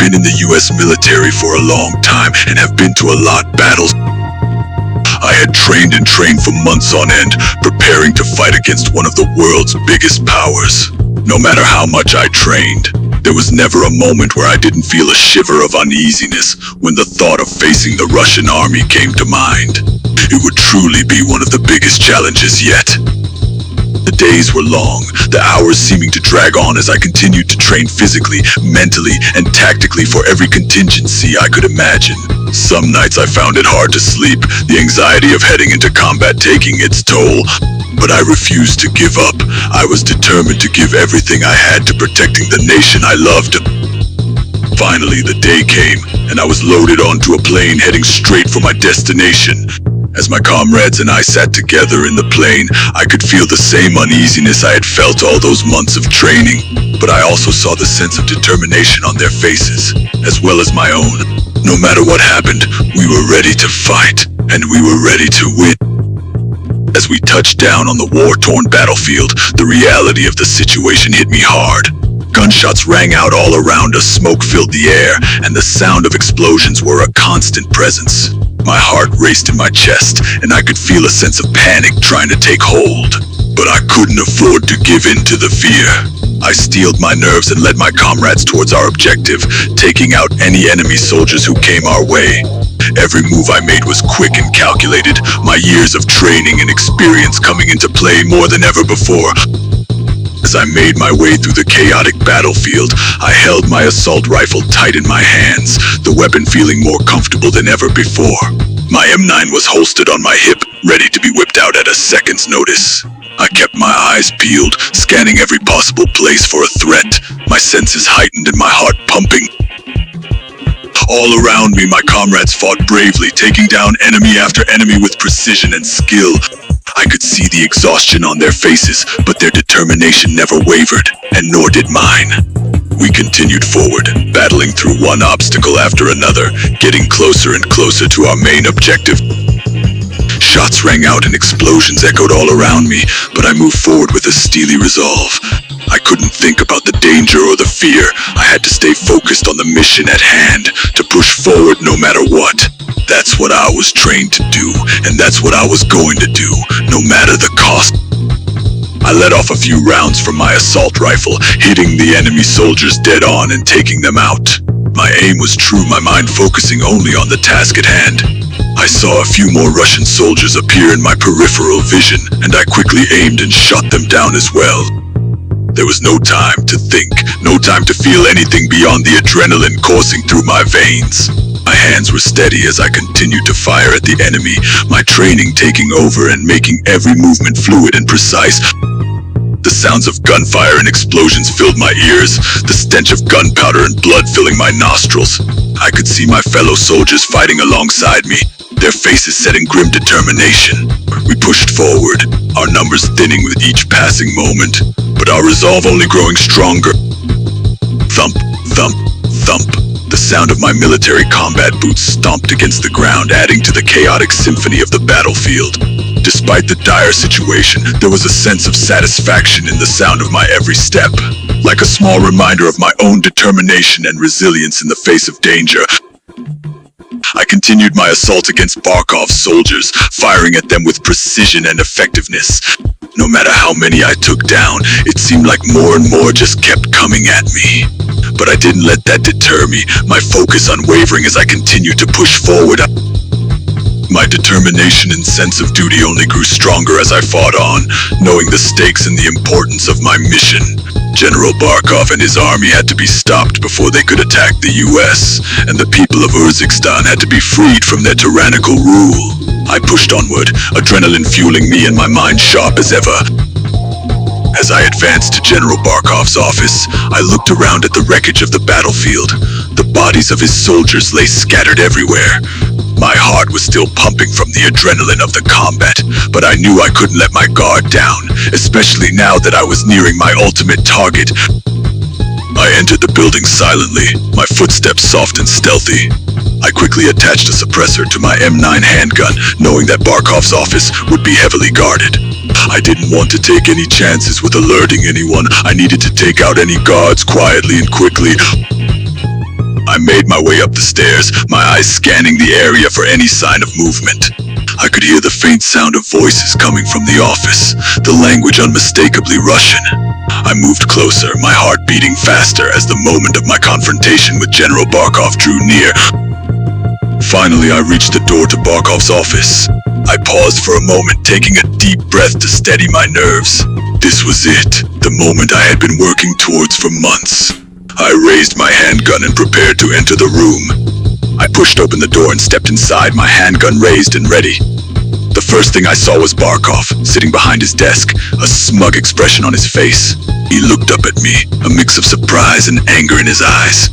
been in the US military for a long time and have been to a lot of battles. I had trained and trained for months on end, preparing to fight against one of the world's biggest powers. No matter how much I trained, there was never a moment where I didn't feel a shiver of uneasiness when the thought of facing the Russian army came to mind. It would truly be one of the biggest challenges yet. The days were long, the hours seeming to drag on as I continued to train physically, mentally, and tactically for every contingency I could imagine. Some nights I found it hard to sleep, the anxiety of heading into combat taking its toll. But I refused to give up. I was determined to give everything I had to protecting the nation I loved. Finally, the day came, and I was loaded onto a plane heading straight for my destination. As my comrades and I sat together in the plane, I could feel the same uneasiness I had felt all those months of training, but I also saw the sense of determination on their faces, as well as my own. No matter what happened, we were ready to fight, and we were ready to win. As we touched down on the war-torn battlefield, the reality of the situation hit me hard. Gunshots rang out all around us, smoke filled the air, and the sound of explosions were a constant presence. My heart raced in my chest, and I could feel a sense of panic trying to take hold. But I couldn't afford to give in to the fear. I steeled my nerves and led my comrades towards our objective, taking out any enemy soldiers who came our way. Every move I made was quick and calculated, my years of training and experience coming into play more than ever before. As I made my way through the chaotic battlefield, I held my assault rifle tight in my hands, the weapon feeling more comfortable than ever before. My M9 was holstered on my hip, ready to be whipped out at a second's notice. I kept my eyes peeled, scanning every possible place for a threat, my senses heightened and my heart pumping. All around me, my comrades fought bravely, taking down enemy after enemy with precision and skill. I could see the exhaustion on their faces, but their determination never wavered, and nor did mine. We continued forward, battling through one obstacle after another, getting closer and closer to our main objective. Shots rang out and explosions echoed all around me, but I moved forward with a steely resolve. I couldn't think about the danger or the fear. I had to stay focused on the mission at hand, to push forward no matter what. That's what I was trained to do, and that's what I was going to do, no matter the cost. I let off a few rounds from my assault rifle, hitting the enemy soldiers dead on and taking them out. My aim was true, my mind focusing only on the task at hand. I saw a few more Russian soldiers appear in my peripheral vision, and I quickly aimed and shot them down as well. There was no time to think, no time to feel anything beyond the adrenaline coursing through my veins. My hands were steady as I continued to fire at the enemy, my training taking over and making every movement fluid and precise. The sounds of gunfire and explosions filled my ears, the stench of gunpowder and blood filling my nostrils. I could see my fellow soldiers fighting alongside me, their faces set in grim determination. We pushed forward, our numbers thinning with each passing moment, but our resolve only growing stronger. Thump, thump, thump. The sound of my military combat boots stomped against the ground, adding to the chaotic symphony of the battlefield. Despite the dire situation, there was a sense of satisfaction in the sound of my every step, like a small reminder of my own determination and resilience in the face of danger. I continued my assault against Barkov's soldiers, firing at them with precision and effectiveness. No matter how many I took down, it seemed like more and more just kept coming at me. But I didn't let that deter me, my focus unwavering as I continued to push forward. My determination and sense of duty only grew stronger as I fought on, knowing the stakes and the importance of my mission. General Barkov and his army had to be stopped before they could attack the US, and the people of Urzikstan had to be freed from their tyrannical rule. I pushed onward, adrenaline fueling me and my mind sharp as ever. As I advanced to General Barkov's office, I looked around at the wreckage of the battlefield. The bodies of his soldiers lay scattered everywhere. My heart was still pumping from the adrenaline of the combat, but I knew I couldn't let my guard down, especially now that I was nearing my ultimate target. I entered the building silently, my footsteps soft and stealthy. I quickly attached a suppressor to my M9 handgun, knowing that Barkov's office would be heavily guarded. I didn't want to take any chances with alerting anyone. I needed to take out any guards quietly and quickly. I made my way up the stairs, my eyes scanning the area for any sign of movement. I could hear the faint sound of voices coming from the office, the language unmistakably Russian. I moved closer, my heart beating faster as the moment of my confrontation with General Barkov drew near. Finally, I reached the door to Barkov's office. I paused for a moment, taking a deep breath to steady my nerves. This was it, the moment I had been working towards for months. I raised my handgun and prepared to enter the room. I pushed open the door and stepped inside, my handgun raised and ready. The first thing I saw was Barkov, sitting behind his desk, a smug expression on his face. He looked up at me, a mix of surprise and anger in his eyes.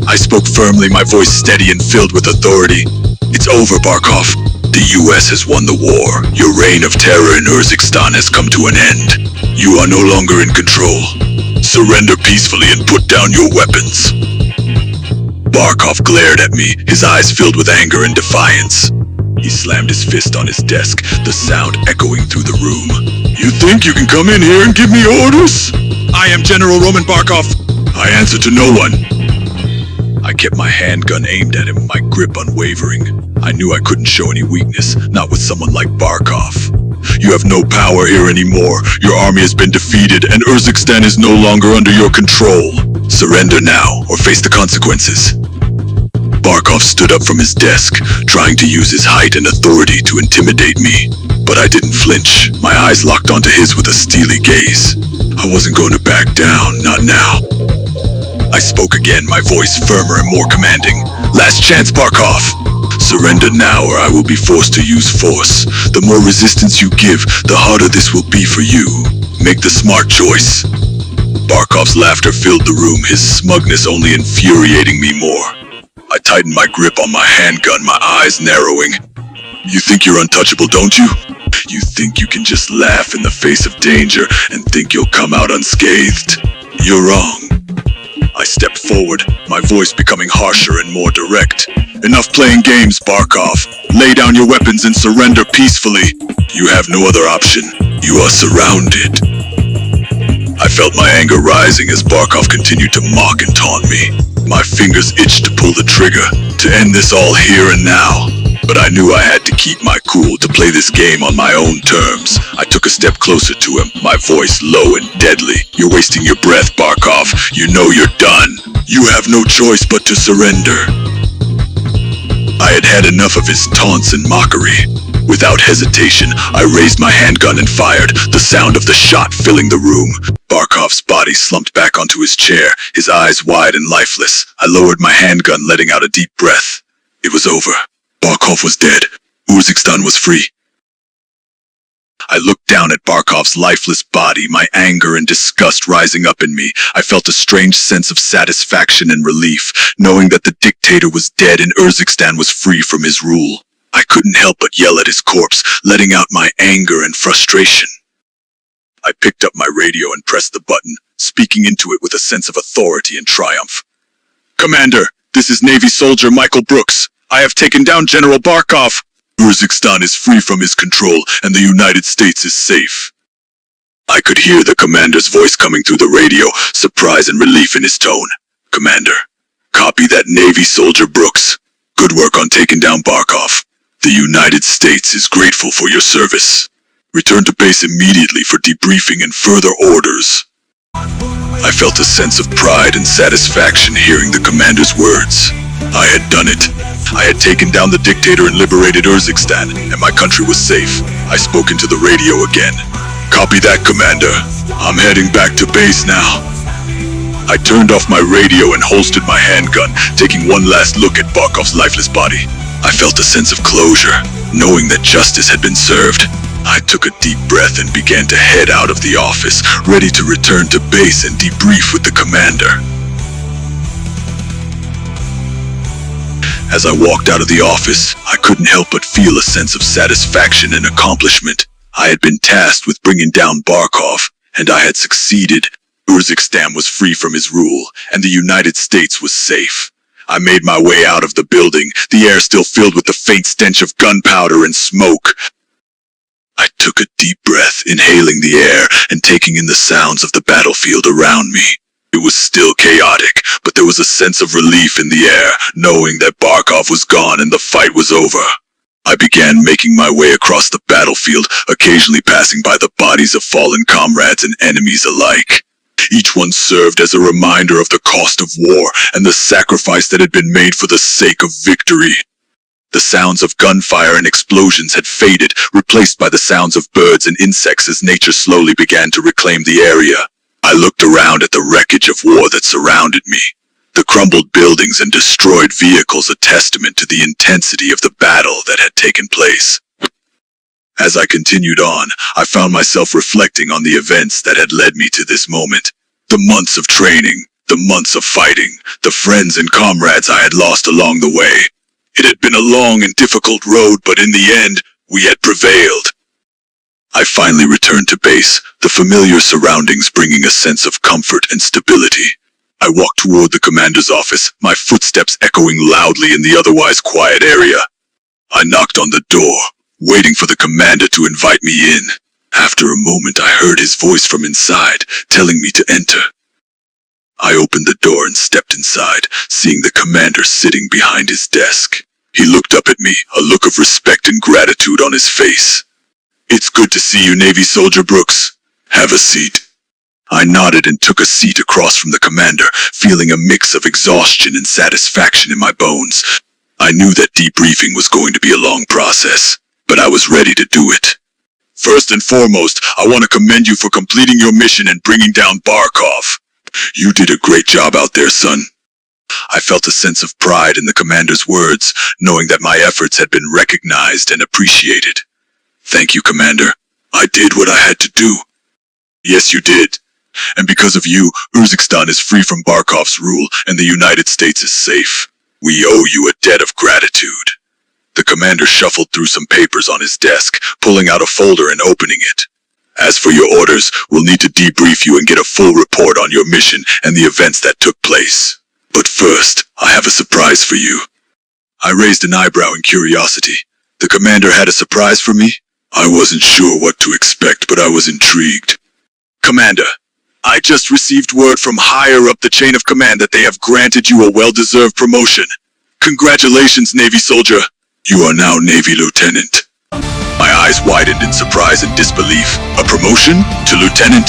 I spoke firmly, my voice steady and filled with authority. It's over, Barkov. The US has won the war. Your reign of terror in Urzikstan has come to an end. You are no longer in control. Surrender peacefully and put down your weapons. Barkov glared at me, his eyes filled with anger and defiance. He slammed his fist on his desk, the sound echoing through the room. You think you can come in here and give me orders? I am General Roman Barkov. I answer to no one. I kept my handgun aimed at him, my grip unwavering. I knew I couldn't show any weakness, not with someone like Barkov. You have no power here anymore. Your army has been defeated, and Urzikstan is no longer under your control. Surrender now, or face the consequences. Barkov stood up from his desk, trying to use his height and authority to intimidate me. But I didn't flinch, my eyes locked onto his with a steely gaze. I wasn't going to back down, not now. I spoke again, my voice firmer and more commanding. Last chance, Barkov. Surrender now or I will be forced to use force. The more resistance you give, the harder this will be for you. Make the smart choice. Barkov's laughter filled the room, his smugness only infuriating me more. I tightened my grip on my handgun, my eyes narrowing. You think you're untouchable, don't you? You think you can just laugh in the face of danger and think you'll come out unscathed? You're wrong. I stepped forward, my voice becoming harsher and more direct. Enough playing games, Barkov. Lay down your weapons and surrender peacefully. You have no other option. You are surrounded. I felt my anger rising as Barkov continued to mock and taunt me. My fingers itched to pull the trigger, to end this all here and now. But I knew I had to keep my cool, to play this game on my own terms. I took a step closer to him, my voice low and deadly. You're wasting your breath, Barkov. You know you're done. You have no choice but to surrender. I had had enough of his taunts and mockery. Without hesitation, I raised my handgun and fired, the sound of the shot filling the room. Barkov's body slumped back onto his chair, his eyes wide and lifeless. I lowered my handgun, letting out a deep breath. It was over. Barkov was dead. Urzikstan was free. I looked down at Barkov's lifeless body, my anger and disgust rising up in me. I felt a strange sense of satisfaction and relief, knowing that the dictator was dead and Urzikstan was free from his rule. I couldn't help but yell at his corpse, letting out my anger and frustration. I picked up my radio and pressed the button, speaking into it with a sense of authority and triumph. Commander, this is Navy soldier Michael Brooks. I have taken down General Barkov. Urzikstan is free from his control, and the United States is safe. I could hear the commander's voice coming through the radio, surprise and relief in his tone. Commander, copy that Navy soldier Brooks. Good work on taking down Barkov. The United States is grateful for your service. Return to base immediately for debriefing and further orders. I felt a sense of pride and satisfaction hearing the commander's words. I had done it. I had taken down the dictator and liberated Urzikstan, and my country was safe. I spoke into the radio again. Copy that, Commander. I'm heading back to base now. I turned off my radio and holstered my handgun, taking one last look at Barkov's lifeless body. I felt a sense of closure, knowing that justice had been served. I took a deep breath and began to head out of the office, ready to return to base and debrief with the commander. As I walked out of the office, I couldn't help but feel a sense of satisfaction and accomplishment. I had been tasked with bringing down Barkov, and I had succeeded. Urzikstan was free from his rule, and the United States was safe. I made my way out of the building, the air still filled with the faint stench of gunpowder and smoke. I took a deep breath, inhaling the air and taking in the sounds of the battlefield around me. It was still chaotic, but there was a sense of relief in the air, knowing that Barkov was gone and the fight was over. I began making my way across the battlefield, occasionally passing by the bodies of fallen comrades and enemies alike. Each one served as a reminder of the cost of war and the sacrifice that had been made for the sake of victory. The sounds of gunfire and explosions had faded, replaced by the sounds of birds and insects as nature slowly began to reclaim the area. I looked around at the wreckage of war that surrounded me. The crumbled buildings and destroyed vehicles a testament to the intensity of the battle that had taken place. As I continued on, I found myself reflecting on the events that had led me to this moment. The months of training, the months of fighting, the friends and comrades I had lost along the way. It had been a long and difficult road, but in the end, we had prevailed. I finally returned to base, the familiar surroundings bringing a sense of comfort and stability. I walked toward the commander's office, my footsteps echoing loudly in the otherwise quiet area. I knocked on the door, waiting for the commander to invite me in. After a moment, I heard his voice from inside, telling me to enter. I opened the door and stepped inside, seeing the commander sitting behind his desk. He looked up at me, a look of respect and gratitude on his face. "It's good to see you, Navy Soldier Brooks. Have a seat." I nodded and took a seat across from the commander, feeling a mix of exhaustion and satisfaction in my bones. I knew that debriefing was going to be a long process, but I was ready to do it. "First and foremost, I want to commend you for completing your mission and bringing down Barkov. You did a great job out there, son." I felt a sense of pride in the commander's words, knowing that my efforts had been recognized and appreciated. "Thank you, Commander. I did what I had to do." "Yes, you did. And because of you, Urzikstan is free from Barkov's rule and the United States is safe. We owe you a debt of gratitude." The commander shuffled through some papers on his desk, pulling out a folder and opening it. "As for your orders, we'll need to debrief you and get a full report on your mission and the events that took place. But first, I have a surprise for you." I raised an eyebrow in curiosity. The commander had a surprise for me? I wasn't sure what to expect, but I was intrigued. "Commander, I just received word from higher up the chain of command that they have granted you a well-deserved promotion. Congratulations, Navy soldier. You are now Navy Lieutenant." My eyes widened in surprise and disbelief. A promotion to lieutenant?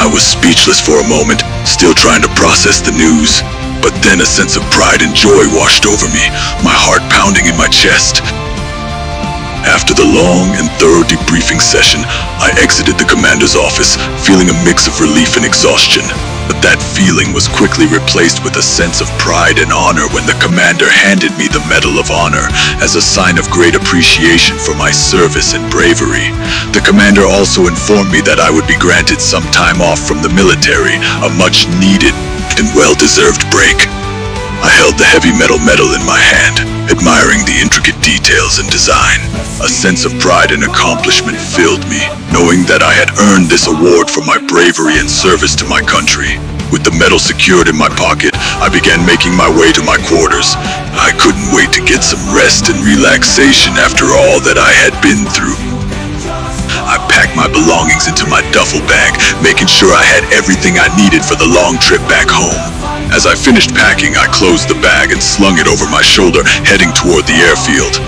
I was speechless for a moment, still trying to process the news. But then a sense of pride and joy washed over me, my heart pounding in my chest. After the long and thorough debriefing session, I exited the commander's office, feeling a mix of relief and exhaustion. But that feeling was quickly replaced with a sense of pride and honor when the commander handed me the Medal of Honor as a sign of great appreciation for my service and bravery. The commander also informed me that I would be granted some time off from the military, a much-needed and well-deserved break. I held the heavy metal medal in my hand, admiring the intricate details and design. A sense of pride and accomplishment filled me, knowing that I had earned this award for my bravery and service to my country. With the medal secured in my pocket, I began making my way to my quarters. I couldn't wait to get some rest and relaxation after all that I had been through. I packed my belongings into my duffel bag, making sure I had everything I needed for the long trip back home. As I finished packing, I closed the bag and slung it over my shoulder, heading toward the airfield.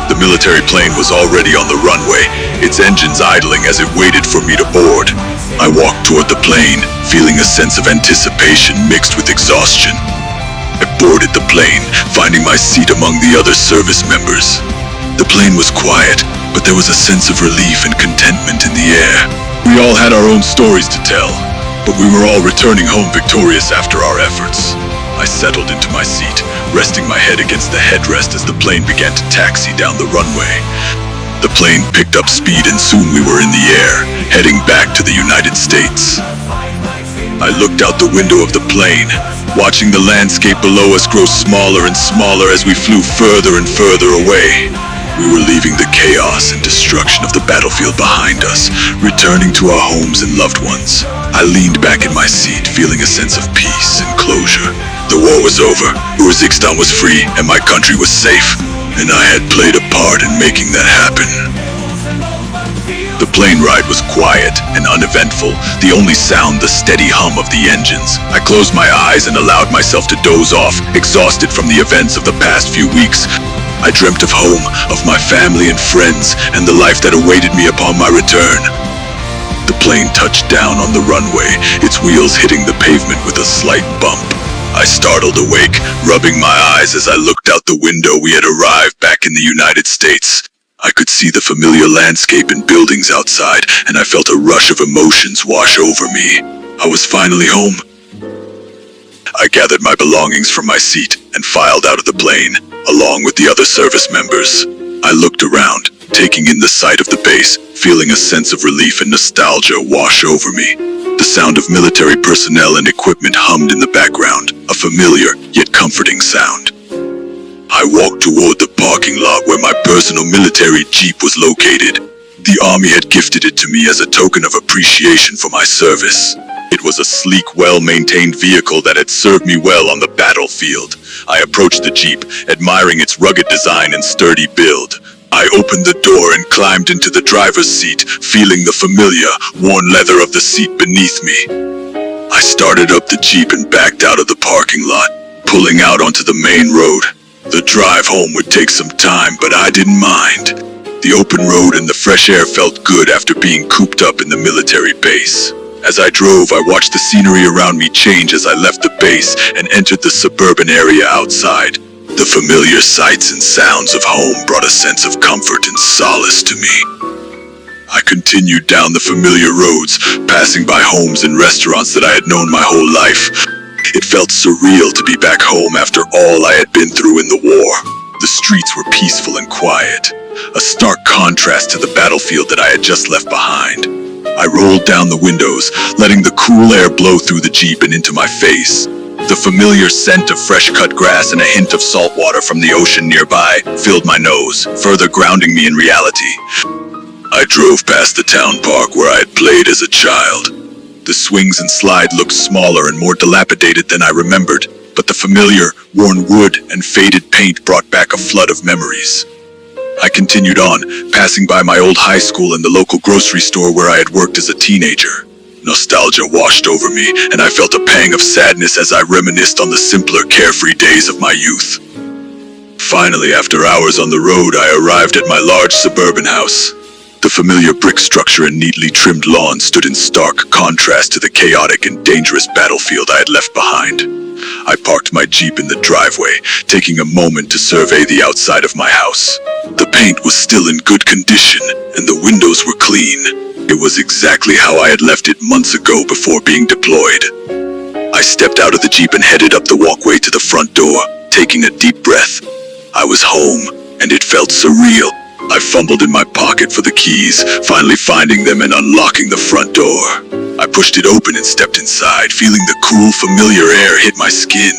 The military plane was already on the runway, its engines idling as it waited for me to board. I walked toward the plane, feeling a sense of anticipation mixed with exhaustion. I boarded the plane, finding my seat among the other service members. The plane was quiet, but there was a sense of relief and contentment in the air. We all had our own stories to tell, but we were all returning home victorious after our efforts. I settled into my seat, resting my head against the headrest as the plane began to taxi down the runway. The plane picked up speed and soon we were in the air, heading back to the United States. I looked out the window of the plane, watching the landscape below us grow smaller and smaller as we flew further and further away. We were leaving the chaos and destruction of the battlefield behind us, returning to our homes and loved ones. I leaned back in my seat, feeling a sense of peace and closure. The war was over, Urzikstan was free, and my country was safe, and I had played a part in making that happen. The plane ride was quiet and uneventful, the only sound the steady hum of the engines. I closed my eyes and allowed myself to doze off, exhausted from the events of the past few weeks. I dreamt of home, of my family and friends, and the life that awaited me upon my return. The plane touched down on the runway, its wheels hitting the pavement with a slight bump. I startled awake, rubbing my eyes as I looked out the window. We had arrived back in the United States. I could see the familiar landscape and buildings outside, and I felt a rush of emotions wash over me. I was finally home. I gathered my belongings from my seat and filed out of the plane, along with the other service members. I looked around, taking in the sight of the base, feeling a sense of relief and nostalgia wash over me. The sound of military personnel and equipment hummed in the background, a familiar yet comforting sound. I walked toward the parking lot where my personal military jeep was located. The Army had gifted it to me as a token of appreciation for my service. It was a sleek, well-maintained vehicle that had served me well on the battlefield. I approached the jeep, admiring its rugged design and sturdy build. I opened the door and climbed into the driver's seat, feeling the familiar, worn leather of the seat beneath me. I started up the jeep and backed out of the parking lot, pulling out onto the main road. The drive home would take some time, but I didn't mind. The open road and the fresh air felt good after being cooped up in the military base. As I drove, I watched the scenery around me change as I left the base and entered the suburban area outside. The familiar sights and sounds of home brought a sense of comfort and solace to me. I continued down the familiar roads, passing by homes and restaurants that I had known my whole life. It felt surreal to be back home after all I had been through in the war. The streets were peaceful and quiet, a stark contrast to the battlefield that I had just left behind. I rolled down the windows, letting the cool air blow through the jeep and into my face. The familiar scent of fresh-cut grass and a hint of salt water from the ocean nearby filled my nose, further grounding me in reality. I drove past the town park where I had played as a child. The swings and slide looked smaller and more dilapidated than I remembered, but the familiar, worn wood and faded paint brought back a flood of memories. I continued on, passing by my old high school and the local grocery store where I had worked as a teenager. Nostalgia washed over me, and I felt a pang of sadness as I reminisced on the simpler, carefree days of my youth. Finally, after hours on the road, I arrived at my large suburban house. The familiar brick structure and neatly trimmed lawn stood in stark contrast to the chaotic and dangerous battlefield I had left behind. I parked my Jeep in the driveway, taking a moment to survey the outside of my house. The paint was still in good condition, and the windows were clean. It was exactly how I had left it months ago before being deployed. I stepped out of the Jeep and headed up the walkway to the front door, taking a deep breath. I was home, and it felt surreal. I fumbled in my pocket for the keys, finally finding them and unlocking the front door. I pushed it open and stepped inside, feeling the cool, familiar air hit my skin.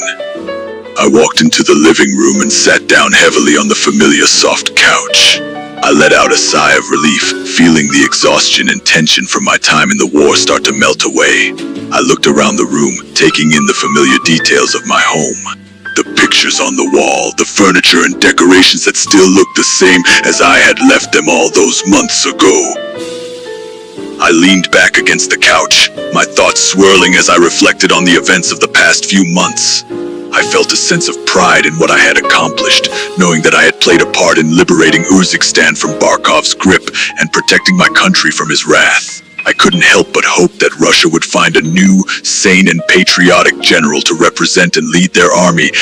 I walked into the living room and sat down heavily on the familiar soft couch. I let out a sigh of relief, feeling the exhaustion and tension from my time in the war start to melt away. I looked around the room, taking in the familiar details of my home. The pictures on the wall, the furniture and decorations that still looked the same as I had left them all those months ago. I leaned back against the couch, my thoughts swirling as I reflected on the events of the past few months. I felt a sense of pride in what I had accomplished, knowing that I had played a part in liberating Urzikstan from Barkov's grip and protecting my country from his wrath. I couldn't help but hope that Russia would find a new, sane and patriotic general to represent and lead their army,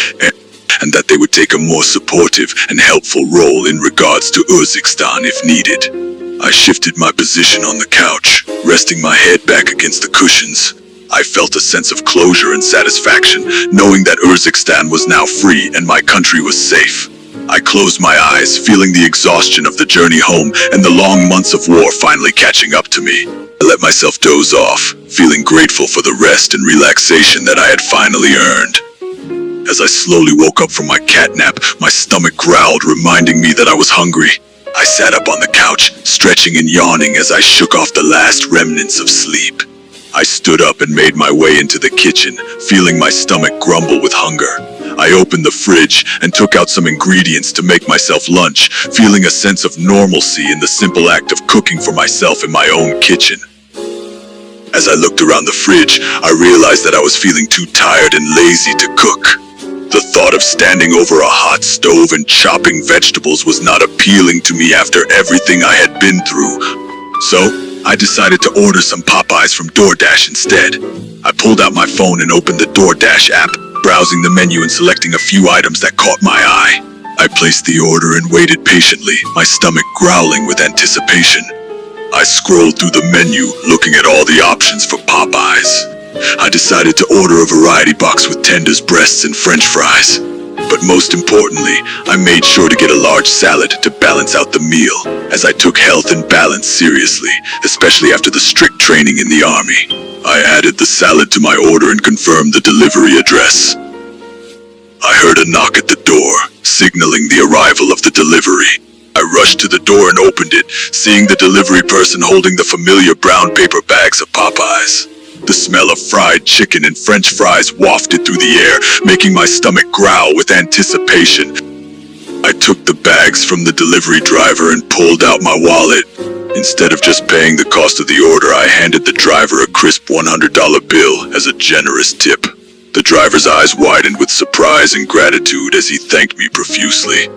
and that they would take a more supportive and helpful role in regards to Urzikstan if needed. I shifted my position on the couch, resting my head back against the cushions. I felt a sense of closure and satisfaction, knowing that Urzikstan was now free and my country was safe. I closed my eyes, feeling the exhaustion of the journey home and the long months of war finally catching up to me. I let myself doze off, feeling grateful for the rest and relaxation that I had finally earned. As I slowly woke up from my catnap, my stomach growled, reminding me that I was hungry. I sat up on the couch, stretching and yawning as I shook off the last remnants of sleep. I stood up and made my way into the kitchen, feeling my stomach grumble with hunger. I opened the fridge and took out some ingredients to make myself lunch, feeling a sense of normalcy in the simple act of cooking for myself in my own kitchen. As I looked around the fridge, I realized that I was feeling too tired and lazy to cook. The thought of standing over a hot stove and chopping vegetables was not appealing to me after everything I had been through. So, I decided to order some Popeyes from DoorDash instead. I pulled out my phone and opened the DoorDash app, browsing the menu and selecting a few items that caught my eye. I placed the order and waited patiently, my stomach growling with anticipation. I scrolled through the menu, looking at all the options for Popeyes. I decided to order a variety box with tenders, breasts, and French fries. But most importantly, I made sure to get a large salad to balance out the meal, as I took health and balance seriously, especially after the strict training in the Army. I added the salad to my order and confirmed the delivery address. I heard a knock at the door, signaling the arrival of the delivery. I rushed to the door and opened it, seeing the delivery person holding the familiar brown paper bags of Popeyes. The smell of fried chicken and French fries wafted through the air, making my stomach growl with anticipation. I took the bags from the delivery driver and pulled out my wallet. Instead of just paying the cost of the order, I handed the driver a crisp $100 bill as a generous tip. The driver's eyes widened with surprise and gratitude as he thanked me profusely.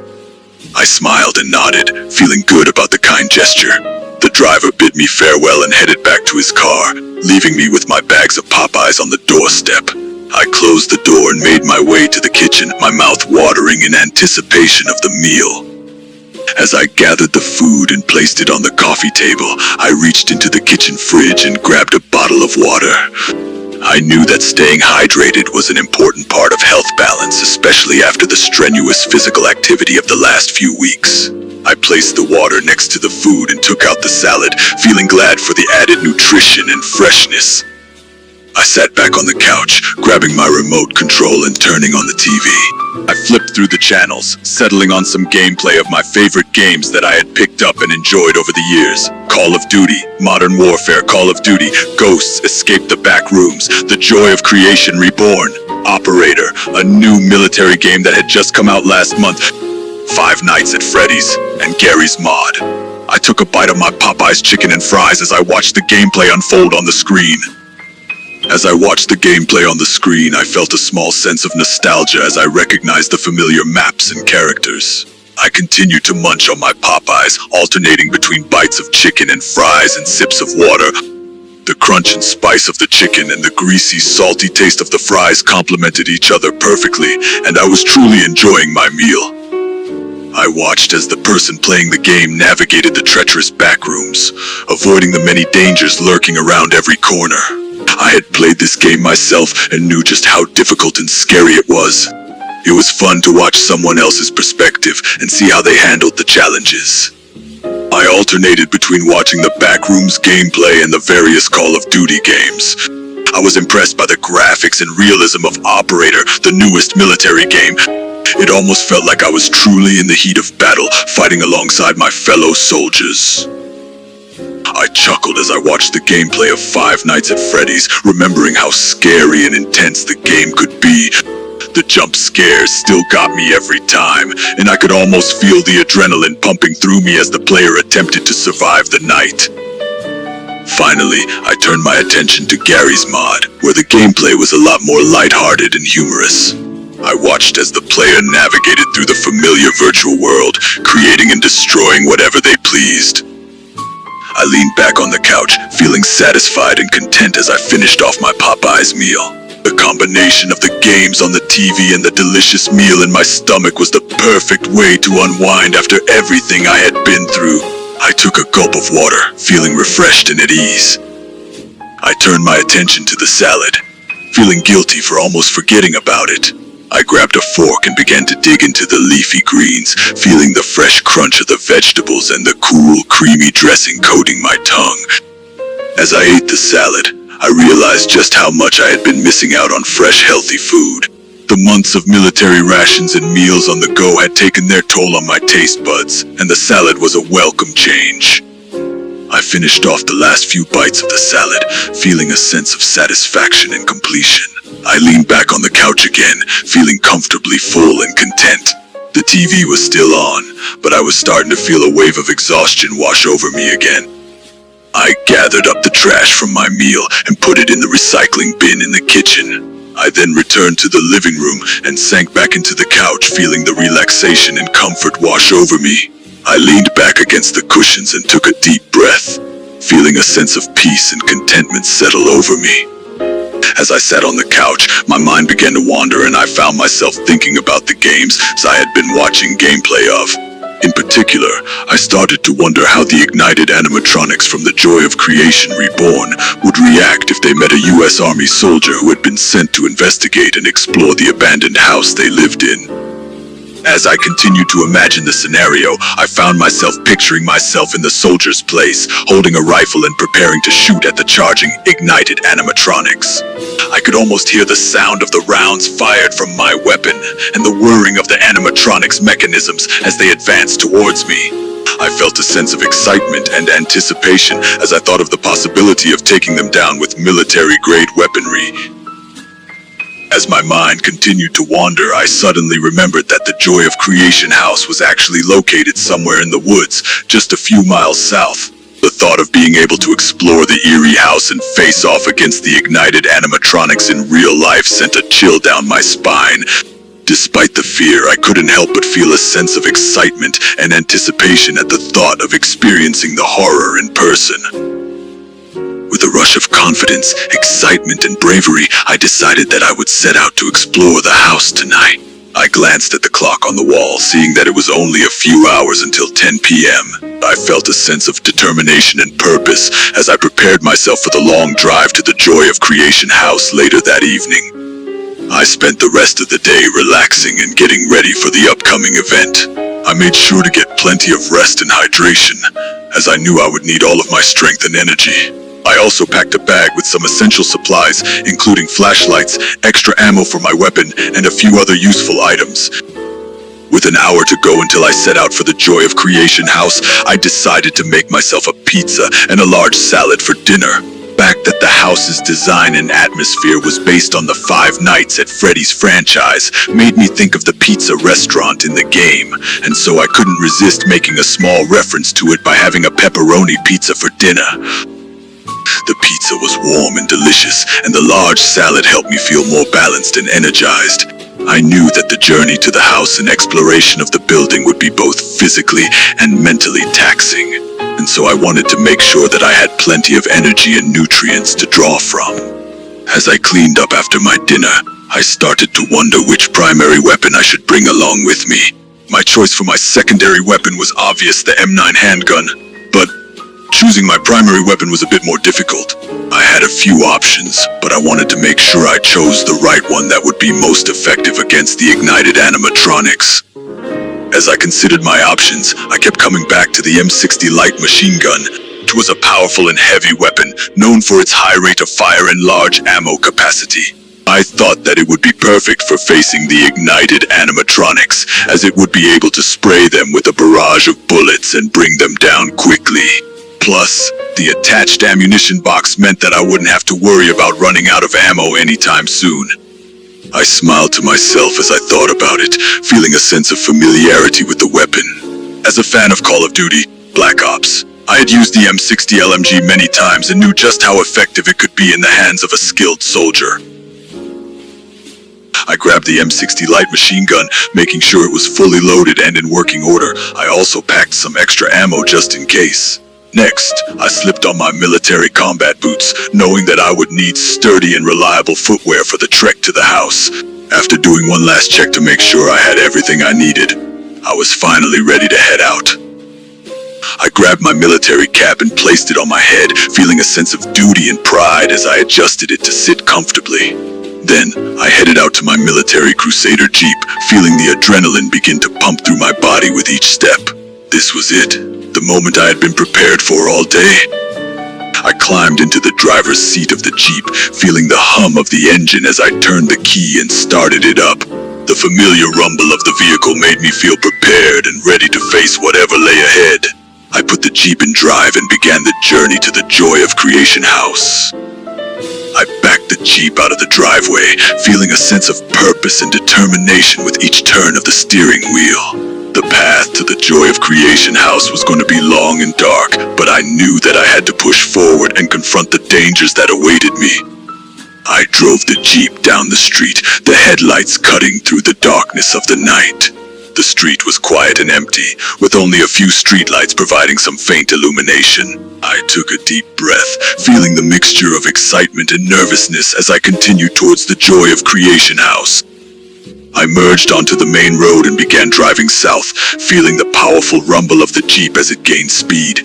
I smiled and nodded, feeling good about the kind gesture. The driver bid me farewell and headed back to his car, leaving me with my bags of Popeyes on the doorstep. I closed the door and made my way to the kitchen, my mouth watering in anticipation of the meal. As I gathered the food and placed it on the coffee table, I reached into the kitchen fridge and grabbed a bottle of water. I knew that staying hydrated was an important part of health balance, especially after the strenuous physical activity of the last few weeks. I placed the water next to the food and took out the salad, feeling glad for the added nutrition and freshness. I sat back on the couch, grabbing my remote control and turning on the TV. I flipped through the channels, settling on some gameplay of my favorite games that I had picked up and enjoyed over the years. Call of Duty, Modern Warfare, Call of Duty, Ghosts, Escape the Backrooms, The Joy of Creation Reborn, Operator, a new military game that had just come out last month, Five Nights at Freddy's, and Gary's Mod. I took a bite of my Popeyes chicken and fries as I watched the gameplay unfold on the screen. As I watched the gameplay on the screen, I felt a small sense of nostalgia as I recognized the familiar maps and characters. I continued to munch on my Popeyes, alternating between bites of chicken and fries and sips of water. The crunch and spice of the chicken and the greasy, salty taste of the fries complemented each other perfectly, and I was truly enjoying my meal. I watched as the person playing the game navigated the treacherous backrooms, avoiding the many dangers lurking around every corner. I had played this game myself and knew just how difficult and scary it was. It was fun to watch someone else's perspective and see how they handled the challenges. I alternated between watching the Backrooms gameplay and the various Call of Duty games. I was impressed by the graphics and realism of Operator, the newest military game. It almost felt like I was truly in the heat of battle, fighting alongside my fellow soldiers. I chuckled as I watched the gameplay of Five Nights at Freddy's, remembering how scary and intense the game could be. The jump scares still got me every time, and I could almost feel the adrenaline pumping through me as the player attempted to survive the night. Finally, I turned my attention to Gary's Mod, where the gameplay was a lot more lighthearted and humorous. I watched as the player navigated through the familiar virtual world, creating and destroying whatever they pleased. I leaned back on the couch, feeling satisfied and content as I finished off my Popeyes meal. The combination of the games on the TV and the delicious meal in my stomach was the perfect way to unwind after everything I had been through. I took a gulp of water, feeling refreshed and at ease. I turned my attention to the salad, feeling guilty for almost forgetting about it. I grabbed a fork and began to dig into the leafy greens, feeling the fresh crunch of the vegetables and the cool, creamy dressing coating my tongue. As I ate the salad, I realized just how much I had been missing out on fresh, healthy food. The months of military rations and meals on the go had taken their toll on my taste buds, and the salad was a welcome change. I finished off the last few bites of the salad, feeling a sense of satisfaction and completion. I leaned back on the couch again, feeling comfortably full and content. The TV was still on, but I was starting to feel a wave of exhaustion wash over me again. I gathered up the trash from my meal and put it in the recycling bin in the kitchen. I then returned to the living room and sank back into the couch, feeling the relaxation and comfort wash over me. I leaned back against the cushions and took a deep breath, feeling a sense of peace and contentment settle over me. As I sat on the couch, my mind began to wander and I found myself thinking about the games I had been watching gameplay of. In particular, I started to wonder how the ignited animatronics from the Joy of Creation Reborn would react if they met a US Army soldier who had been sent to investigate and explore the abandoned house they lived in. As I continued to imagine the scenario, I found myself picturing myself in the soldier's place, holding a rifle and preparing to shoot at the charging, ignited animatronics. I could almost hear the sound of the rounds fired from my weapon and the whirring of the animatronics' mechanisms as they advanced towards me. I felt a sense of excitement and anticipation as I thought of the possibility of taking them down with military-grade weaponry. As my mind continued to wander, I suddenly remembered that the Joy of Creation house was actually located somewhere in the woods, just a few miles south. The thought of being able to explore the eerie house and face off against the ignited animatronics in real life sent a chill down my spine. Despite the fear, I couldn't help but feel a sense of excitement and anticipation at the thought of experiencing the horror in person. With a rush of confidence, excitement, and bravery, I decided that I would set out to explore the house tonight. I glanced at the clock on the wall, seeing that it was only a few hours until 10 p.m. I felt a sense of determination and purpose as I prepared myself for the long drive to the Joy of Creation house later that evening. I spent the rest of the day relaxing and getting ready for the upcoming event. I made sure to get plenty of rest and hydration, as I knew I would need all of my strength and energy. I also packed a bag with some essential supplies, including flashlights, extra ammo for my weapon, and a few other useful items. With an hour to go until I set out for the Joy of Creation house, I decided to make myself a pizza and a large salad for dinner. The fact that the house's design and atmosphere was based on the Five Nights at Freddy's franchise made me think of the pizza restaurant in the game, and so I couldn't resist making a small reference to it by having a pepperoni pizza for dinner. The pizza was warm and delicious, and the large salad helped me feel more balanced and energized. I knew that the journey to the house and exploration of the building would be both physically and mentally taxing, and so I wanted to make sure that I had plenty of energy and nutrients to draw from. As I cleaned up after my dinner, I started to wonder which primary weapon I should bring along with me. My choice for my secondary weapon was obvious, the M9 handgun, but choosing my primary weapon was a bit more difficult. I had a few options, but I wanted to make sure I chose the right one that would be most effective against the ignited animatronics. As I considered my options, I kept coming back to the M60 light machine gun, which was a powerful and heavy weapon known for its high rate of fire and large ammo capacity. I thought that it would be perfect for facing the ignited animatronics, as it would be able to spray them with a barrage of bullets and bring them down quickly. Plus, the attached ammunition box meant that I wouldn't have to worry about running out of ammo anytime soon. I smiled to myself as I thought about it, feeling a sense of familiarity with the weapon. As a fan of Call of Duty, Black Ops, I had used the M60 LMG many times and knew just how effective it could be in the hands of a skilled soldier. I grabbed the M60 light machine gun, making sure it was fully loaded and in working order. I also packed some extra ammo just in case. Next, I slipped on my military combat boots, knowing that I would need sturdy and reliable footwear for the trek to the house. After doing one last check to make sure I had everything I needed, I was finally ready to head out. I grabbed my military cap and placed it on my head, feeling a sense of duty and pride as I adjusted it to sit comfortably. Then, I headed out to my military Crusader Jeep, feeling the adrenaline begin to pump through my body with each step. This was it. The moment I had been prepared for all day. I climbed into the driver's seat of the Jeep, feeling the hum of the engine as I turned the key and started it up. The familiar rumble of the vehicle made me feel prepared and ready to face whatever lay ahead. I put the Jeep in drive and began the journey to the Joy of Creation house. I backed the Jeep out of the driveway, feeling a sense of purpose and determination with each turn of the steering wheel. The path to the Joy of Creation house was going to be long and dark, but I knew that I had to push forward and confront the dangers that awaited me. I drove the Jeep down the street, the headlights cutting through the darkness of the night. The street was quiet and empty, with only a few streetlights providing some faint illumination. I took a deep breath, feeling the mixture of excitement and nervousness as I continued towards the Joy of Creation house. I merged onto the main road and began driving south, feeling the powerful rumble of the Jeep as it gained speed.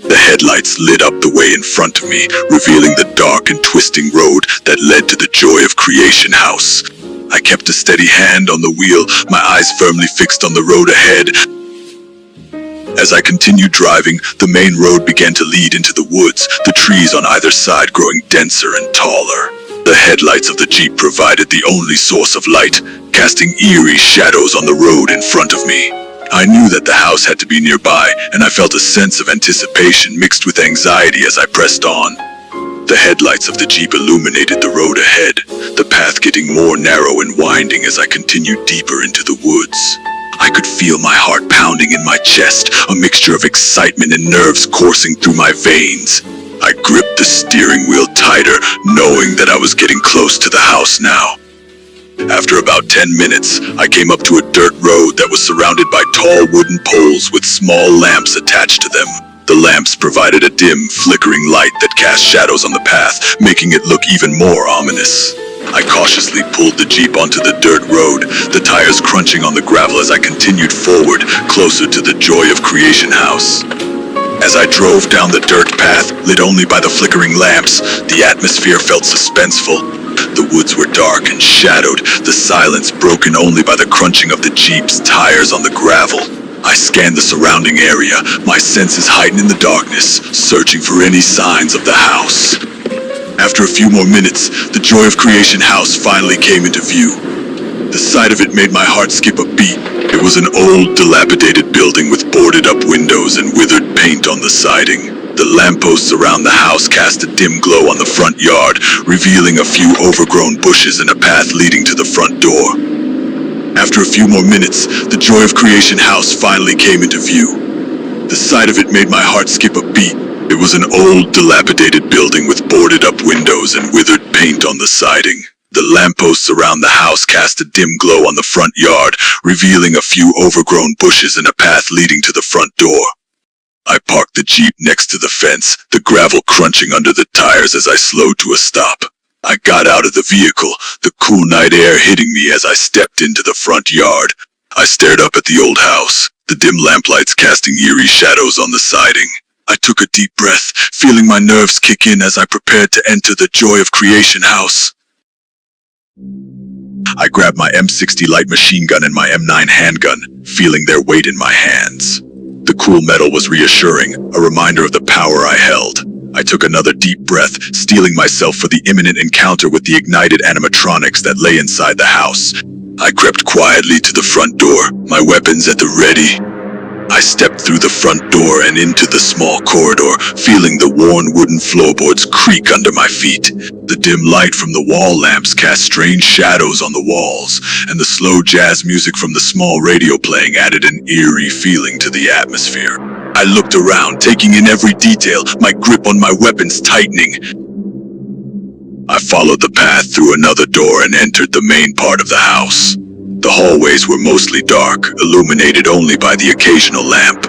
The headlights lit up the way in front of me, revealing the dark and twisting road that led to the Joy of Creation house. I kept a steady hand on the wheel, my eyes firmly fixed on the road ahead. As I continued driving, the main road began to lead into the woods, the trees on either side growing denser and taller. The headlights of the Jeep provided the only source of light, casting eerie shadows on the road in front of me. I knew that the house had to be nearby, and I felt a sense of anticipation mixed with anxiety as I pressed on. The headlights of the Jeep illuminated the road ahead, the path getting more narrow and winding as I continued deeper into the woods. I could feel my heart pounding in my chest, a mixture of excitement and nerves coursing through my veins. I gripped the steering wheel tighter, knowing that I was getting close to the house now. After about 10 minutes, I came up to a dirt road that was surrounded by tall wooden poles with small lamps attached to them. The lamps provided a dim, flickering light that cast shadows on the path, making it look even more ominous. I cautiously pulled the Jeep onto the dirt road, the tires crunching on the gravel as I continued forward, closer to the Joy of Creation house. As I drove down the dirt path, lit only by the flickering lamps, the atmosphere felt suspenseful. The woods were dark and shadowed, the silence broken only by the crunching of the Jeep's tires on the gravel. I scanned the surrounding area, my senses heightened in the darkness, searching for any signs of the house. After a few more minutes, the Joy of Creation house finally came into view. The sight of it made my heart skip a beat. It was an old, dilapidated building with boarded-up windows and withered paint on the siding. The lampposts around the house cast a dim glow on the front yard, revealing a few overgrown bushes and a path leading to the front door. After a few more minutes, the Joy of Creation house finally came into view. The sight of it made my heart skip a beat. It was an old, dilapidated building with boarded-up windows and withered paint on the siding. The lampposts around the house cast a dim glow on the front yard, revealing a few overgrown bushes and a path leading to the front door. I parked the Jeep next to the fence, the gravel crunching under the tires as I slowed to a stop. I got out of the vehicle, the cool night air hitting me as I stepped into the front yard. I stared up at the old house, the dim lamplights casting eerie shadows on the siding. I took a deep breath, feeling my nerves kick in as I prepared to enter the Joy of Creation house. I grabbed my M60 light machine gun and my M9 handgun, feeling their weight in my hands. The cool metal was reassuring, a reminder of the power I held. I took another deep breath, steeling myself for the imminent encounter with the ignited animatronics that lay inside the house. I crept quietly to the front door, my weapons at the ready. I stepped through the front door and into the small corridor, feeling the worn wooden floorboards creak under my feet. The dim light from the wall lamps cast strange shadows on the walls, and the slow jazz music from the small radio playing added an eerie feeling to the atmosphere. I looked around, taking in every detail, my grip on my weapons tightening. I followed the path through another door and entered the main part of the house. The hallways were mostly dark, illuminated only by the occasional lamp.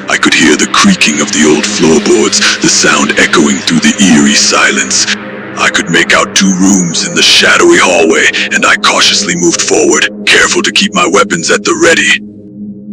I could hear the creaking of the old floorboards, the sound echoing through the eerie silence. I could make out 2 rooms in the shadowy hallway, and I cautiously moved forward, careful to keep my weapons at the ready.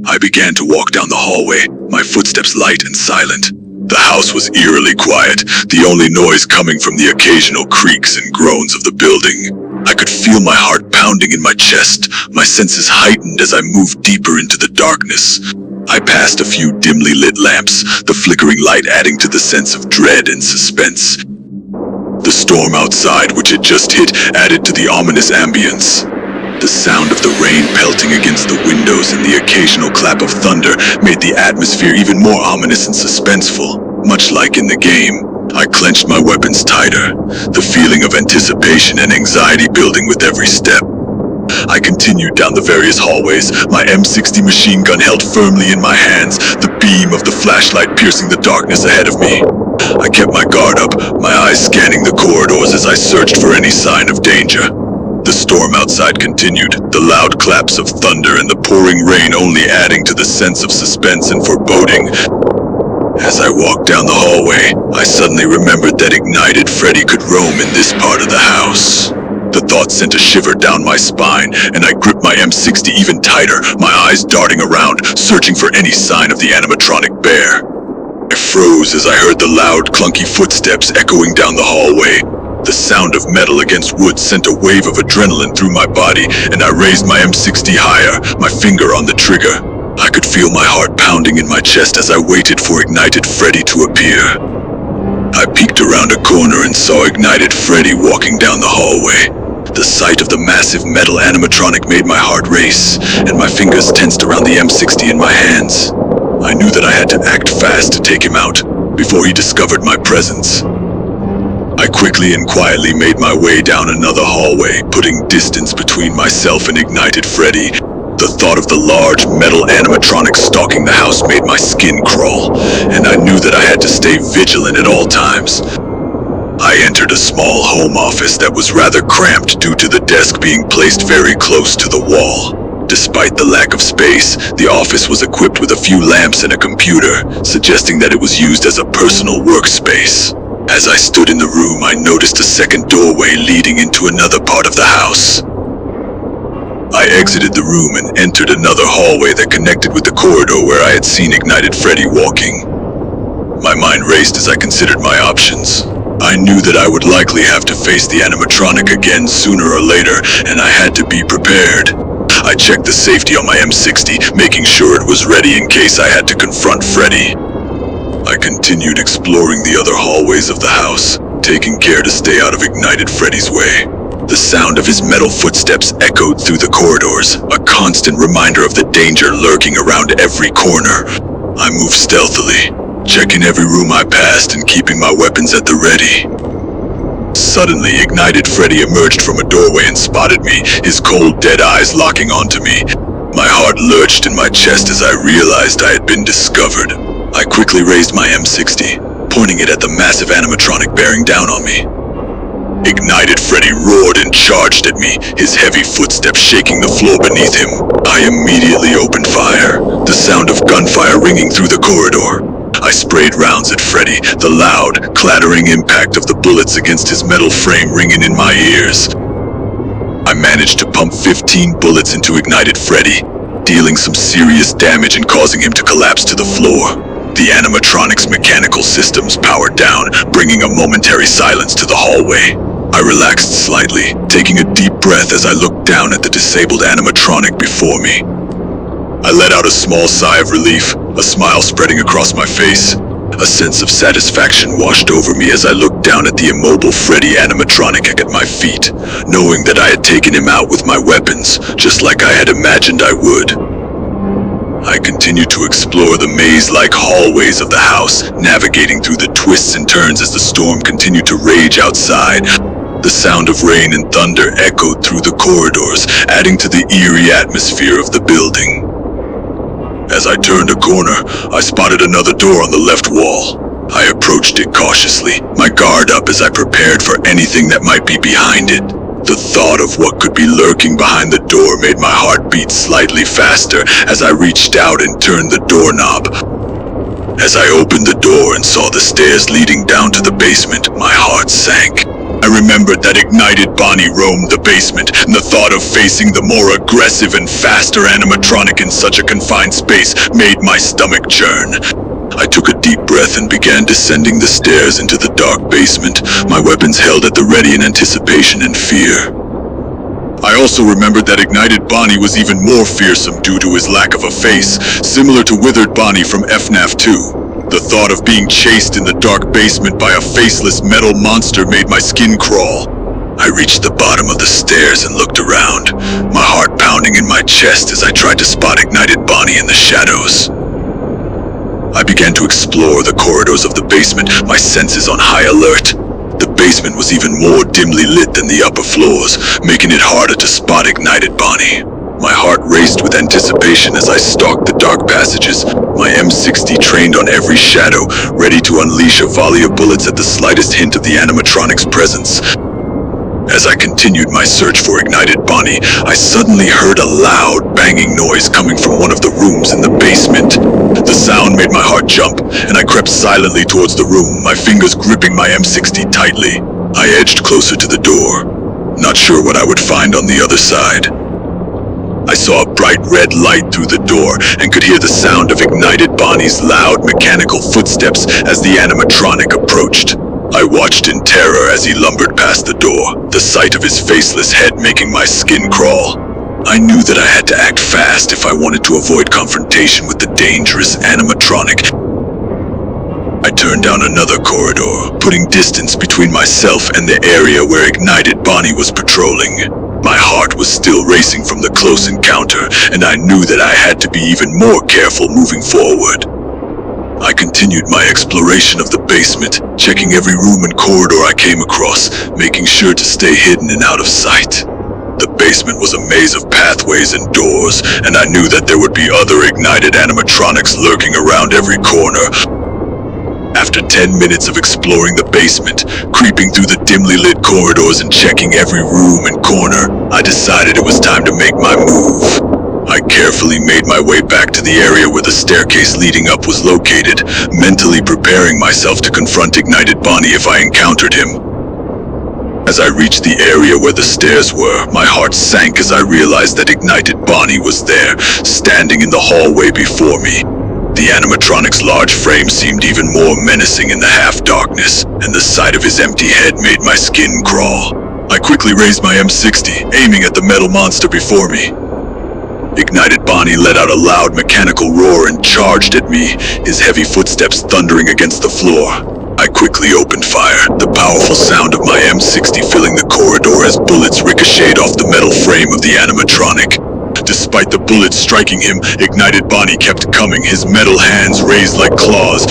I began to walk down the hallway, my footsteps light and silent. The house was eerily quiet, the only noise coming from the occasional creaks and groans of the building. I could feel my heart pounding in my chest, my senses heightened as I moved deeper into the darkness. I passed a few dimly lit lamps, the flickering light adding to the sense of dread and suspense. The storm outside, which had just hit, added to the ominous ambience. The sound of the rain pelting against the windows and the occasional clap of thunder made the atmosphere even more ominous and suspenseful, much like in the game. I clenched my weapons tighter, the feeling of anticipation and anxiety building with every step. I continued down the various hallways, my M60 machine gun held firmly in my hands, the beam of the flashlight piercing the darkness ahead of me. I kept my guard up, my eyes scanning the corridors as I searched for any sign of danger. The storm outside continued, the loud claps of thunder and the pouring rain only adding to the sense of suspense and foreboding. As I walked down the hallway, I suddenly remembered that Ignited Freddy could roam in this part of the house. The thought sent a shiver down my spine, and I gripped my M60 even tighter, my eyes darting around, searching for any sign of the animatronic bear. I froze as I heard the loud, clunky footsteps echoing down the hallway. The sound of metal against wood sent a wave of adrenaline through my body, and I raised my M60 higher, my finger on the trigger. I could feel my heart pounding in my chest as I waited for Ignited Freddy to appear. I peeked around a corner and saw Ignited Freddy walking down the hallway. The sight of the massive metal animatronic made my heart race, and my fingers tensed around the M60 in my hands. I knew that I had to act fast to take him out, before he discovered my presence. I quickly and quietly made my way down another hallway, putting distance between myself and Ignited Freddy. The thought of the large metal animatronic stalking the house made my skin crawl, and I knew that I had to stay vigilant at all times. I entered a small home office that was rather cramped due to the desk being placed very close to the wall. Despite the lack of space, the office was equipped with a few lamps and a computer, suggesting that it was used as a personal workspace. As I stood in the room, I noticed a second doorway leading into another part of the house. I exited the room and entered another hallway that connected with the corridor where I had seen Ignited Freddy walking. My mind raced as I considered my options. I knew that I would likely have to face the animatronic again sooner or later, and I had to be prepared. I checked the safety on my M60, making sure it was ready in case I had to confront Freddy. I continued exploring the other hallways of the house, taking care to stay out of Ignited Freddy's way. The sound of his metal footsteps echoed through the corridors, a constant reminder of the danger lurking around every corner. I moved stealthily, checking every room I passed and keeping my weapons at the ready. Suddenly, Ignited Freddy emerged from a doorway and spotted me, his cold, dead eyes locking onto me. My heart lurched in my chest as I realized I had been discovered. I quickly raised my M60, pointing it at the massive animatronic bearing down on me. Ignited Freddy roared and charged at me, his heavy footsteps shaking the floor beneath him. I immediately opened fire, the sound of gunfire ringing through the corridor. I sprayed rounds at Freddy, the loud, clattering impact of the bullets against his metal frame ringing in my ears. I managed to pump 15 bullets into Ignited Freddy, dealing some serious damage and causing him to collapse to the floor. The animatronic's mechanical systems powered down, bringing a momentary silence to the hallway. I relaxed slightly, taking a deep breath as I looked down at the disabled animatronic before me. I let out a small sigh of relief, a smile spreading across my face. A sense of satisfaction washed over me as I looked down at the immobile Freddy animatronic at my feet, knowing that I had taken him out with my weapons, just like I had imagined I would. I continued to explore the maze-like hallways of the house, navigating through the twists and turns as the storm continued to rage outside. The sound of rain and thunder echoed through the corridors, adding to the eerie atmosphere of the building. As I turned a corner, I spotted another door on the left wall. I approached it cautiously, my guard up as I prepared for anything that might be behind it. The thought of what could be lurking behind the door made my heart beat slightly faster as I reached out and turned the doorknob. As I opened the door and saw the stairs leading down to the basement, my heart sank. I remembered that Ignited Bonnie roamed the basement, and the thought of facing the more aggressive and faster animatronic in such a confined space made my stomach churn. I took a deep breath and began descending the stairs into the dark basement, my weapons held at the ready in anticipation and fear. I also remembered that Ignited Bonnie was even more fearsome due to his lack of a face, similar to Withered Bonnie from FNAF 2. The thought of being chased in the dark basement by a faceless metal monster made my skin crawl. I reached the bottom of the stairs and looked around, my heart pounding in my chest as I tried to spot Ignited Bonnie in the shadows. I began to explore the corridors of the basement, my senses on high alert. The basement was even more dimly lit than the upper floors, making it harder to spot Ignited Bonnie. My heart raced with anticipation as I stalked the dark passages, my M60 trained on every shadow, ready to unleash a volley of bullets at the slightest hint of the animatronic's presence. As I continued my search for Ignited Bonnie, I suddenly heard a loud, banging noise coming from one of the rooms in the basement. The sound made my heart jump, and I crept silently towards the room, my fingers gripping my M60 tightly. I edged closer to the door, not sure what I would find on the other side. I saw a bright red light through the door and could hear the sound of Ignited Bonnie's loud mechanical footsteps as the animatronic approached. I watched in terror as he lumbered past the door, the sight of his faceless head making my skin crawl. I knew that I had to act fast if I wanted to avoid confrontation with the dangerous animatronic. I turned down another corridor, putting distance between myself and the area where Ignited Bonnie was patrolling. My heart was still racing from the close encounter, and I knew that I had to be even more careful moving forward. I continued my exploration of the basement, checking every room and corridor I came across, making sure to stay hidden and out of sight. The basement was a maze of pathways and doors, and I knew that there would be other ignited animatronics lurking around every corner. After 10 minutes of exploring the basement, creeping through the dimly lit corridors and checking every room and corner, I decided it was time to make my move. I carefully made my way back to the area where the staircase leading up was located, mentally preparing myself to confront Ignited Bonnie if I encountered him. As I reached the area where the stairs were, my heart sank as I realized that Ignited Bonnie was there, standing in the hallway before me. The animatronic's large frame seemed even more menacing in the half-darkness, and the sight of his empty head made my skin crawl. I quickly raised my M60, aiming at the metal monster before me. Ignited Bonnie let out a loud mechanical roar and charged at me, his heavy footsteps thundering against the floor. I quickly opened fire, the powerful sound of my M60 filling the corridor as bullets ricocheted off the metal frame of the animatronic. Despite the bullets striking him, Ignited Bonnie kept coming, his metal hands raised like claws.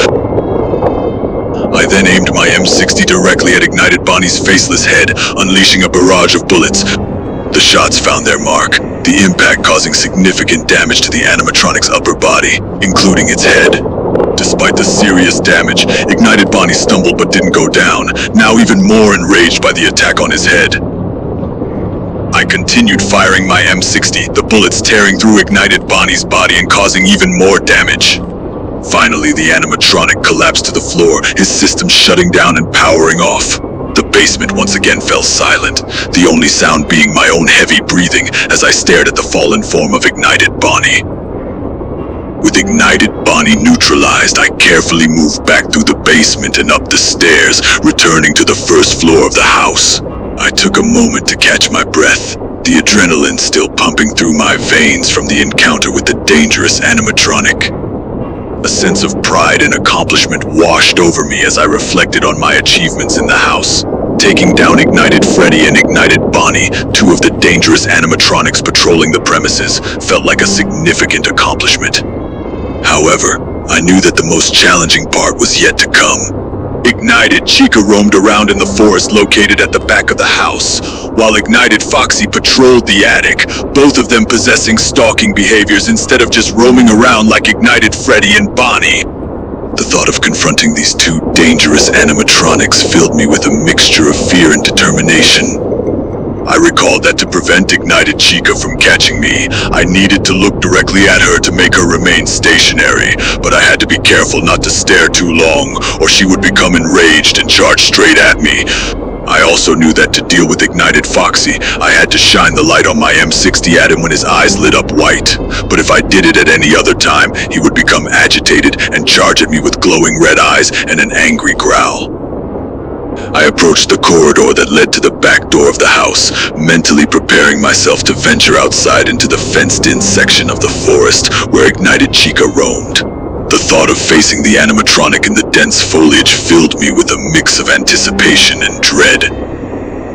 I then aimed my M60 directly at Ignited Bonnie's faceless head, unleashing a barrage of bullets. The shots found their mark, the impact causing significant damage to the animatronic's upper body, including its head. Despite the serious damage, Ignited Bonnie stumbled but didn't go down, now even more enraged by the attack on his head. I continued firing my M60, the bullets tearing through Ignited Bonnie's body and causing even more damage. Finally, the animatronic collapsed to the floor, his system shutting down and powering off. The basement once again fell silent, the only sound being my own heavy breathing as I stared at the fallen form of Ignited Bonnie. With Ignited Bonnie neutralized, I carefully moved back through the basement and up the stairs, returning to the first floor of the house. I took a moment to catch my breath, the adrenaline still pumping through my veins from the encounter with the dangerous animatronic. A sense of pride and accomplishment washed over me as I reflected on my achievements in the house. Taking down Ignited Freddy and Ignited Bonnie, two of the dangerous animatronics patrolling the premises, felt like a significant accomplishment. However, I knew that the most challenging part was yet to come. Ignited Chica roamed around in the forest located at the back of the house, while Ignited Foxy patrolled the attic, both of them possessing stalking behaviors instead of just roaming around like Ignited Freddy and Bonnie. The thought of confronting these two dangerous animatronics filled me with a mixture of fear and determination. I recalled that to prevent Ignited Chica from catching me, I needed to look directly at her to make her remain stationary, but I had to be careful not to stare too long, or she would become enraged and charge straight at me. I also knew that to deal with Ignited Foxy, I had to shine the light on my M60 at him when his eyes lit up white. But if I did it at any other time, he would become agitated and charge at me with glowing red eyes and an angry growl. I approached the corridor that led to the back door of the house, mentally preparing myself to venture outside into the fenced-in section of the forest where Ignited Chica roamed. The thought of facing the animatronic in the dense foliage filled me with a mix of anticipation and dread.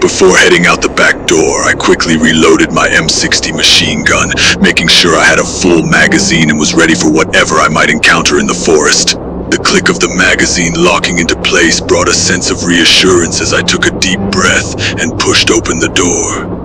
Before heading out the back door, I quickly reloaded my M60 machine gun, making sure I had a full magazine and was ready for whatever I might encounter in the forest. The click of the magazine locking into place brought a sense of reassurance as I took a deep breath and pushed open the door.